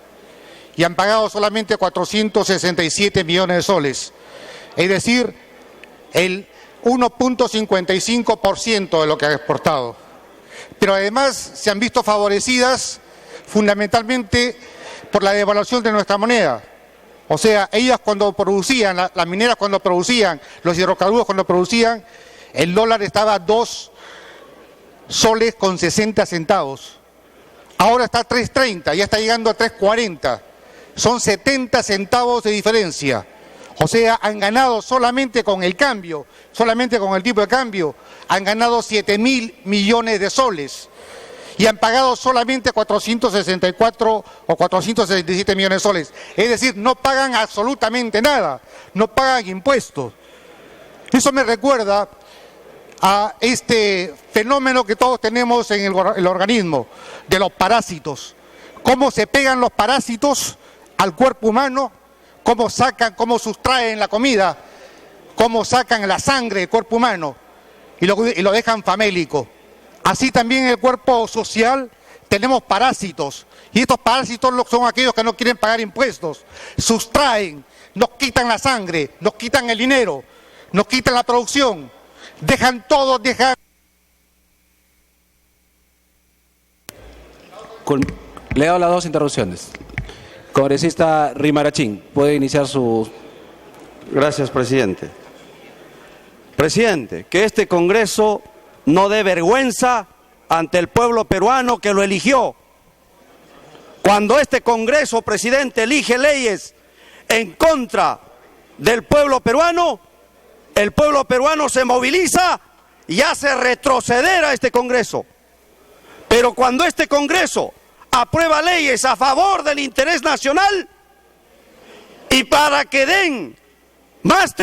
y han pagado solamente 467 millones de soles, es decir, el 1.55% de lo que han exportado. Pero además se han visto favorecidas fundamentalmente por la devaluación de nuestra moneda. O sea, ellas cuando producían, las mineras cuando producían, los hidrocarburos cuando producían, el dólar estaba a 2 soles con 60 centavos. Ahora está a 3.30, ya está llegando a 3.40. Son 70 centavos de diferencia. O sea, han ganado solamente con el cambio, solamente con el tipo de cambio, han ganado 7.000 millones de soles. Y han pagado solamente 464 o 467 millones de soles. Es decir, no pagan absolutamente nada, no pagan impuestos. Eso me recuerda a este fenómeno que todos tenemos en el organismo, de los parásitos. Cómo se pegan los parásitos al cuerpo humano, cómo sacan, cómo sustraen la comida, cómo sacan la sangre del cuerpo humano y lo dejan famélico. Así también en el cuerpo social tenemos parásitos, y estos parásitos son aquellos que no quieren pagar impuestos, sustraen, nos quitan la sangre, nos quitan el dinero, nos quitan la producción, dejan todo, dejan... Le he dado las 2 interrupciones. Congresista Rimarachín, puede iniciar su... Gracias, presidente. Presidente, que este Congreso no dé vergüenza ante el pueblo peruano que lo eligió. Cuando este Congreso, presidente, elige leyes en contra del pueblo peruano, el pueblo peruano se moviliza y hace retroceder a este Congreso. Pero cuando este Congreso aprueba leyes a favor del interés nacional y para que den más